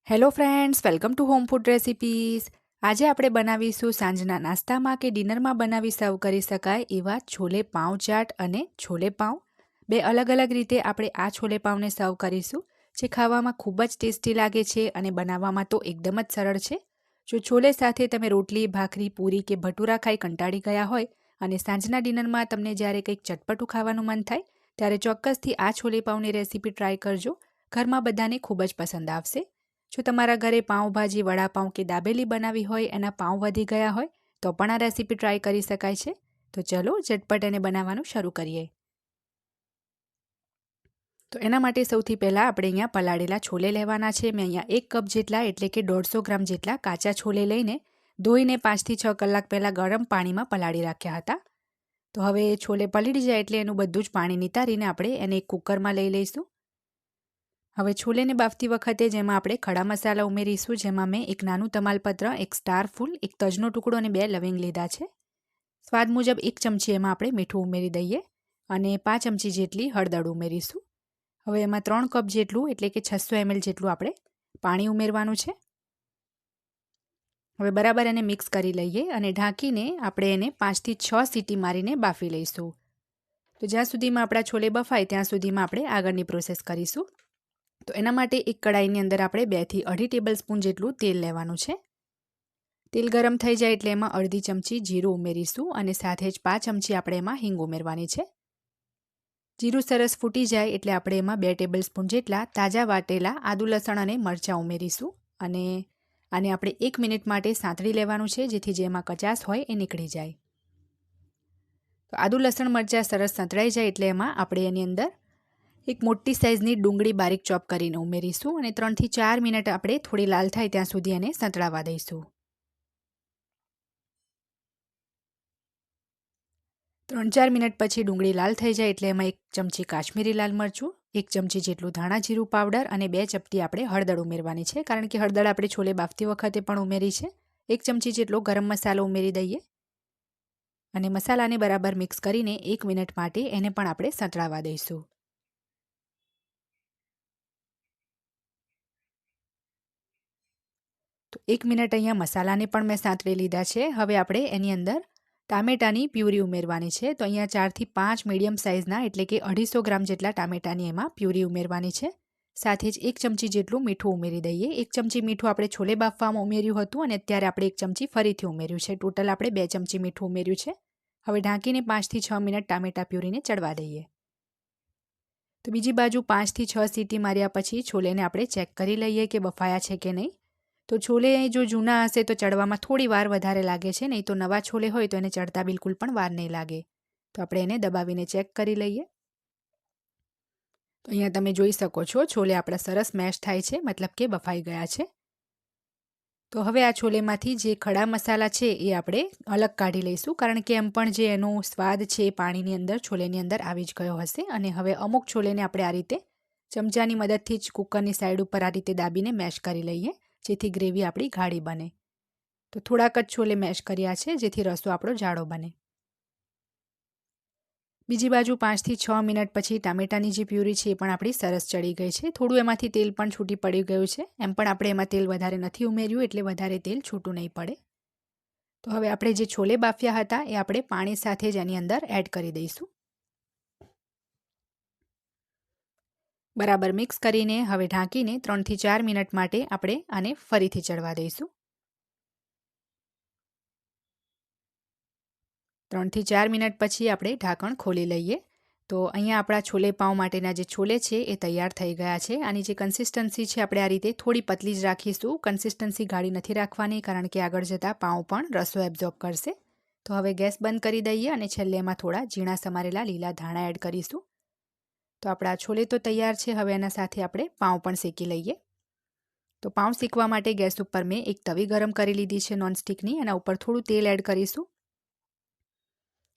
Hello friends, welcome to home food recipes. આજે આપણે બનાવીશું સાંજના નાસ્તામાં કે ડિનરમાં બનાવી સર્વ કરી શકાય એવા છોલે પાઉં ચાટ અને છોલે પાઉં. બે અલગ અલગ રીતે આપણે આ છોલે પાઉંને સર્વ કરીશું, જે ખાવામાં ખૂબ જ ટેસ્ટી લાગે છે અને બનાવવામાં તો એકદમ જ સરળ છે. જો છોલે સાથે તમે રોટલી, ભાખરી, પૂરી કે ભટુરા ખાઈ કંટાળી ગયા હોય અને સાંજના ડિનરમાં તમને જ્યારે કંઈક ચટપટું ખાવાનું મન થાય, ત્યારે ચોક્કસથી આ છોલે પાઉંની રેસીપી ટ્રાય કરજો. ઘરમાં બધાને ખૂબ જ પસંદ આવશે. જો તમારા ઘરે પાઉંભાજી, વડાપાઉં કે દાબેલી બનાવી હોય, એના પાઉં વધી ગયા હોય તો પણ આ રેસીપી ટ્રાય કરી શકાય છે. તો ચલો ઝટપટ એને બનાવવાનું શરૂ કરીએ. તો એના માટે સૌથી પહેલાં આપણે અહીંયા પલાળેલા છોલે લેવાના છે. મેં અહીંયા 1 કપ જેટલા એટલે કે 150 ગ્રામ જેટલા કાચા છોલે લઈને ધોઈને 5 થી 6 કલાક પહેલાં ગરમ પાણીમાં પલાળી રાખ્યા હતા. તો હવે છોલે પલળી જાય એટલે એનું બધું જ પાણી નિતારીને આપણે એને એક કુકરમાં લઈ લઈશું. હવે છોલેને બાફતી વખતે જેમાં આપણે ખડા મસાલા ઉમેરીશું, જેમાં મેં એક નાનું તમાલપત્ર, એક સ્ટાર ફૂલ, એક તજનો ટુકડો અને 2 લવિંગ લીધા છે. સ્વાદ મુજબ 1 ચમચી એમાં આપણે મીઠું ઉમેરી દઈએ અને 5 ચમચી જેટલી હળદર ઉમેરીશું. હવે એમાં 3 કપ જેટલું એટલે કે 600 ml જેટલું આપણે પાણી ઉમેરવાનું છે. હવે બરાબર એને મિક્સ કરી લઈએ અને ઢાંકીને આપણે એને 5 થી 6 સીટી મારીને બાફી લઈશું. તો જ્યાં સુધીમાં આપણા છોલે બફાય ત્યાં સુધીમાં આપણે આગળની પ્રોસેસ કરીશું. તો એના માટે એક કડાઈની અંદર આપણે 2 થી 2.5 ટેબલ સ્પૂન જેટલું તેલ લેવાનું છે. તેલ ગરમ થઈ જાય એટલે એમાં અડધી ચમચી જીરું ઉમેરીશું અને સાથે જ 5 ચમચી આપણે એમાં હિંગ ઉમેરવાની છે. જીરું સરસ ફૂટી જાય એટલે આપણે એમાં 2 ટેબલ સ્પૂન જેટલા તાજા વાટેલા આદુ, લસણ અને મરચાં ઉમેરીશું અને આને આપણે 1 મિનિટ માટે સાંતળી લેવાનું છે, જેથી જેમાં કચાશ હોય એ નીકળી જાય. તો આદુ, લસણ, મરચાં સરસ સંતળાઈ જાય એટલે એમાં આપણે એની અંદર એક મોટી સાઇઝની ડુંગળી બારીક ચોપ કરીને ઉમેરીશું અને 3 થી 4 મિનિટ આપણે થોડી લાલ થાય ત્યાં સુધી એને સંતળાવા દઈશું. 3-4 મિનિટ પછી ડુંગળી લાલ થઈ જાય એટલે એમાં 1 ચમચી કાશ્મીરી લાલ મરચું, 1 ચમચી જેટલું ધાણા જીરું પાવડર અને 2 ચપટી આપણે હળદર ઉમેરવાની છે, કારણ કે હળદર આપણે છોલે બાફતી વખતે પણ ઉમેરી છે. 1 ચમચી જેટલો ગરમ મસાલો ઉમેરી દઈએ અને મસાલાને બરાબર મિક્સ કરીને 1 મિનિટ માટે એને પણ આપણે સંતળાવા દઈશું. તો 1 મિનિટ અહીંયા મસાલાને પણ મેં સાંતળી લીધા છે. હવે આપણે એની અંદર ટામેટાની પ્યુરી ઉમેરવાની છે. તો અહીંયા 4 થી 5 મીડિયમ સાઇઝના એટલે કે 250 ગ્રામ જેટલા ટામેટાની એમાં પ્યુરી ઉમેરવાની છે. સાથે જ 1 ચમચી જેટલું મીઠું ઉમેરી દઈએ. 1 ચમચી મીઠું આપણે છોલે બાફવામાં ઉમેર્યું હતું અને અત્યારે આપણે 1 ચમચી ફરીથી ઉમેર્યું છે. ટોટલ આપણે 2 ચમચી મીઠું ઉમેર્યું છે. હવે ઢાંકીને 5 થી 6 મિનિટ ટામેટા પ્યુરીને ચડવા દઈએ. તો બીજી બાજુ 5 થી 6 સીટી માર્યા પછી છોલેને આપણે ચેક કરી લઈએ કે બફાયા છે કે નહીં. તો છોલે જો જૂના હશે તો ચડવામાં થોડી વાર વધારે લાગે છે, નહીં તો નવા છોલે હોય તો એને ચડતા બિલકુલ પણ વાર નહીં લાગે. તો આપણે એને દબાવીને ચેક કરી લઈએ. તો અહીંયા તમે જોઈ શકો છો છોલે આપણા સરસ મેશ થાય છે, મતલબ કે બફાઈ ગયા છે. તો હવે આ છોલેમાંથી જે ખડા મસાલા છે એ આપણે અલગ કાઢી લઈશું, કારણ કે એમ પણ જે એનો સ્વાદ છે પાણીની અંદર, છોલેની અંદર આવી જ ગયો હશે. અને હવે અમુક છોલેને આપણે આ રીતે ચમચાની મદદથી જ કુકરની સાઈડ ઉપર આ રીતે દાબીને મેશ કરી લઈએ, જેથી ગ્રેવી આપણી ગાઢી બને. તો થોડાક જ છોલે મેશ કર્યા છે, જેથી રસો આપણો જાડો બને. બીજી બાજુ 5 થી 6 મિનિટ પછી ટામેટાની જે પ્યુરી છે એ પણ આપણી સરસ ચડી ગઈ છે. થોડું એમાંથી તેલ પણ છૂટી પડી ગયું છે. એમ પણ આપણે એમાં તેલ વધારે નથી ઉમેર્યું એટલે વધારે તેલ છૂટું નહીં પડે. તો હવે આપણે જે છોલે બાફ્યા હતા એ આપણે પાણી સાથે જ એની અંદર એડ કરી દઈશું. બરાબર મિક્સ કરીને હવે ઢાંકીને 3 થી 4 મિનિટ માટે આપણે આને ફરીથી ચડવા દઈશું. 3 થી 4 મિનિટ પછી આપણે ઢાંકણ ખોલી લઈએ. તો અહીંયા આપણા છોલે પાઉં માટેના જે છોલે છે એ તૈયાર થઈ ગયા છે. આની જે કન્સિસ્ટન્સી છે આપણે આ રીતે થોડી પતલી જ રાખીશું. કન્સિસ્ટન્સી ગાઢી નથી રાખવાની, કારણ કે આગળ જતાં પાઉં પણ રસો એબ્ઝોર્બ કરશે. તો હવે ગેસ બંધ કરી દઈએ અને છેલ્લે એમાં થોડા ઝીણા સમારેલા લીલા ધાણા એડ કરીશું. તો આપણા છોલે તો તૈયાર છે. હવે એના સાથે આપણે પાઉં પણ શેકી લઈએ. તો પાઉં શેકવા માટે ગેસ ઉપર મેં એક તવી ગરમ કરી લીધી છે નોનસ્ટિકની. એના ઉપર થોડું તેલ એડ કરીશું.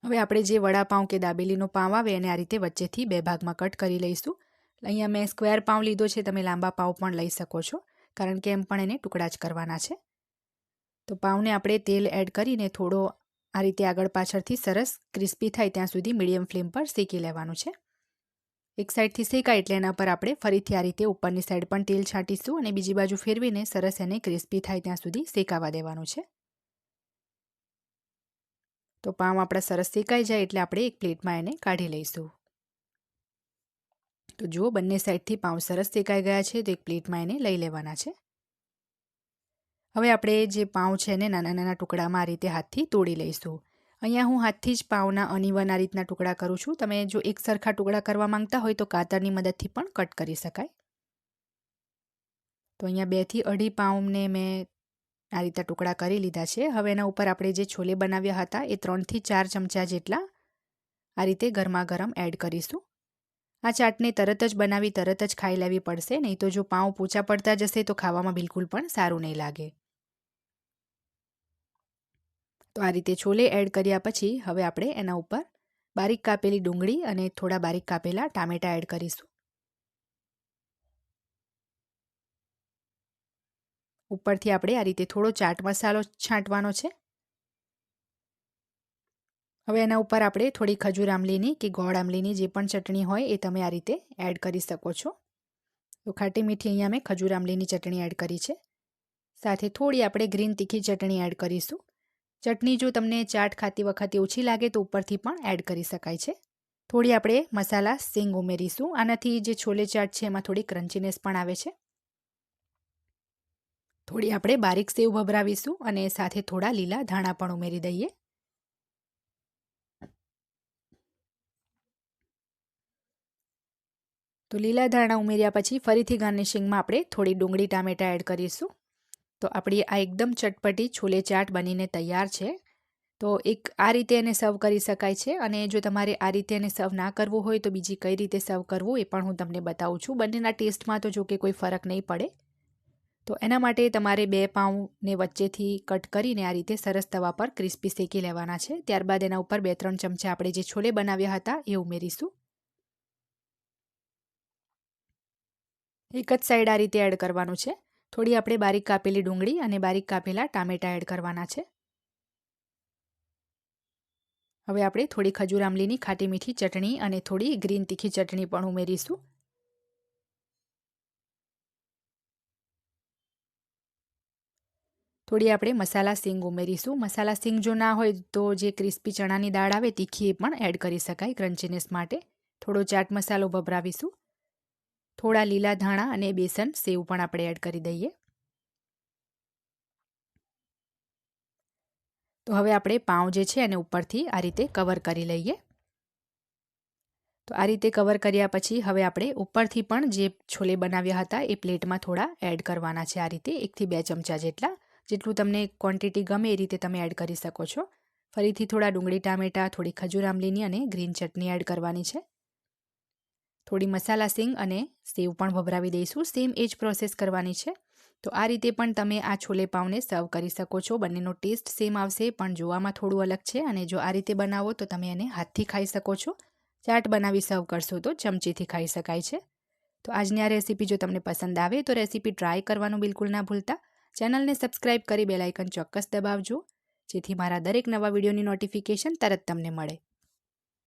હવે આપણે જે વડાપાઉં કે દાબેલીનો પાઉં આવે એને આ રીતે વચ્ચેથી 2 ભાગમાં કટ કરી લઈશું. અહીંયા મેં સ્ક્વેર પાઉં લીધો છે, તમે લાંબા પાઉં પણ લઈ શકો છો, કારણ કે એમ પણ એને ટુકડા જ કરવાના છે. તો પાઉંને આપણે તેલ એડ કરીને થોડો આ રીતે આગળ પાછળથી સરસ ક્રિસ્પી થાય ત્યાં સુધી મીડિયમ ફ્લેમ પર શેકી લેવાનું છે. એક સાઈડથી શેકાય એટલે એના પર આપણે ફરીથી આ રીતે ઉપરની સાઈડ પણ તેલ છાંટીશું અને બીજી બાજુ ફેરવીને સરસ એને ક્રિસ્પી થાય ત્યાં સુધી શેકાવા દેવાનું છે. તો પાઉં આપણા સરસ શેકાઈ જાય એટલે આપણે એક પ્લેટમાં એને કાઢી લઈશું. તો જુઓ બંને સાઈડથી પાઉં સરસ શેકાઈ ગયા છે તો એક પ્લેટમાં એને લઈ લેવાના છે. હવે આપણે જે પાઉં છે એને નાના નાના ટુકડામાં આ રીતે હાથથી તોડી લઈશું. અહીંયા હું હાથથી જ પાઉંના અનઇવન આ રીતના ટુકડા કરું છું. તમે જો એક સરખા ટુકડા કરવા માંગતા હોય તો કાતરની મદદથી પણ કટ કરી શકાય. તો અહીંયા 2 થી 2.5 પાઉંને મેં આ રીતે ટુકડા કરી લીધા છે. હવે એના ઉપર આપણે જે છોલે બનાવ્યા હતા એ 3 થી 4 ચમચા જેટલા આ રીતે ગરમા ગરમ એડ કરીશું. આ ચાટને તરત જ બનાવી તરત જ ખાઈ લેવી પડશે, નહીં તો જો પાઉં પોચા પડતા જશે તો ખાવામાં બિલકુલ પણ સારું નહીં લાગે. તો આ રીતે છોલે એડ કર્યા પછી હવે આપણે એના ઉપર બારીક કાપેલી ડુંગળી અને થોડા બારીક કાપેલા ટામેટાં એડ કરીશું. ઉપરથી આપણે આ રીતે થોડો ચાટ મસાલો છાંટવાનો છે. હવે એના ઉપર આપણે થોડી ખજૂર આમલીની કે ગોળ આમલીની જે પણ ચટણી હોય એ તમે આ રીતે એડ કરી શકો છો. તો ખાટી મીઠી અહીંયા મેં ખજૂર આમલીની ચટણી એડ કરી છે. સાથે થોડી આપણે ગ્રીન તીખી ચટણી એડ કરીશું. ચટણી જો તમને ચાટ ખાતી વખતે ઓછી લાગે તો ઉપરથી પણ એડ કરી શકાય છે. થોડી આપણે મસાલા સિંગ ઉમેરીશું. આનાથી જે છોલે ચાટ છે એમાં થોડી ક્રન્ચીનેસ પણ આવે છે. થોડી આપણે બારીક સેવ ભભરાવીશું અને સાથે થોડા લીલા ધાણા પણ ઉમેરી દઈએ. તો લીલા ધાણા ઉમેર્યા પછી ફરીથી ગાર્નિશિંગમાં આપણે થોડી ડુંગળી ટામેટાં એડ કરીશું. તો આપણી આ એકદમ ચટપટી છોલે ચાટ બનીને તૈયાર છે. તો એક આ રીતે એને સર્વ કરી શકાય છે અને જો તમારે આ રીતે એને સર્વ ના કરવું હોય તો બીજી કઈ રીતે સર્વ કરવું એ પણ હું તમને બતાવું છું. બંનેના ટેસ્ટમાં તો જો કે કોઈ ફરક નહીં પડે. તો એના માટે તમારે 2 પાઉંને વચ્ચેથી કટ કરીને આ રીતે સરસ તવા પર ક્રિસ્પી શેકી લેવાના છે. ત્યારબાદ એના ઉપર 2-3 ચમચા આપણે જે છોલે બનાવ્યા હતા એ ઉમેરીશું. એક જ સાઈડ આ રીતે એડ કરવાનું છે. થોડી આપણે બારીક કાપેલી ડુંગળી અને બારીક કાપેલા ટામેટાં એડ કરવાના છે. હવે આપણે થોડી ખજૂર આમલીની ખાટી મીઠી ચટણી અને થોડી ગ્રીન તીખી ચટણી પણ ઉમેરીશું. થોડી આપણે મસાલા સિંગ ઉમેરીશું. મસાલા સિંગ જો ના હોય તો જે ક્રિસ્પી ચણાની દાળ આવે તીખી એ પણ એડ કરી શકાય ક્રન્ચીનેસ માટે. થોડો ચાટ મસાલો ભભરાવીશું. થોડા લીલા ધાણા અને બેસન સેવ પણ આપણે એડ કરી દઈએ. તો હવે આપણે પાઉં જે છે એને ઉપરથી આ રીતે કવર કરી લઈએ. તો આ રીતે કવર કર્યા પછી હવે આપણે ઉપરથી પણ જે છોલે બનાવ્યા હતા એ પ્લેટમાં થોડા એડ કરવાના છે. આ રીતે 1 થી 2 ચમચા જેટલા, જેટલું તમને ક્વોન્ટિટી ગમે એ રીતે તમે એડ કરી શકો છો. ફરીથી થોડા ડુંગળી ટામેટાં, થોડી ખજૂર આમલીની અને ગ્રીન ચટણી એડ કરવાની છે. થોડી મસાલા સિંગ અને સેવ પણ ભભરાવી દઈશું. સેમ એ જ પ્રોસેસ કરવાની છે. તો આ રીતે પણ તમે આ છોલે પાઉંને સર્વ કરી શકો છો. બંનેનો ટેસ્ટ સેમ આવશે પણ જોવામાં થોડું અલગ છે અને જો આ રીતે બનાવો તો તમે એને હાથથી ખાઈ શકો છો. ચાટ બનાવી સર્વ કરશો તો ચમચીથી ખાઈ શકાય છે. તો આજની આ રેસીપી જો તમને પસંદ આવે તો રેસીપી ટ્રાય કરવાનું બિલકુલ ના ભૂલતા. ચેનલને સબસ્ક્રાઇબ કરી બેલ આઇકન ચોક્કસ દબાવજો જેથી મારા દરેક નવા વિડીયોની નોટિફિકેશન તરત તમને મળે.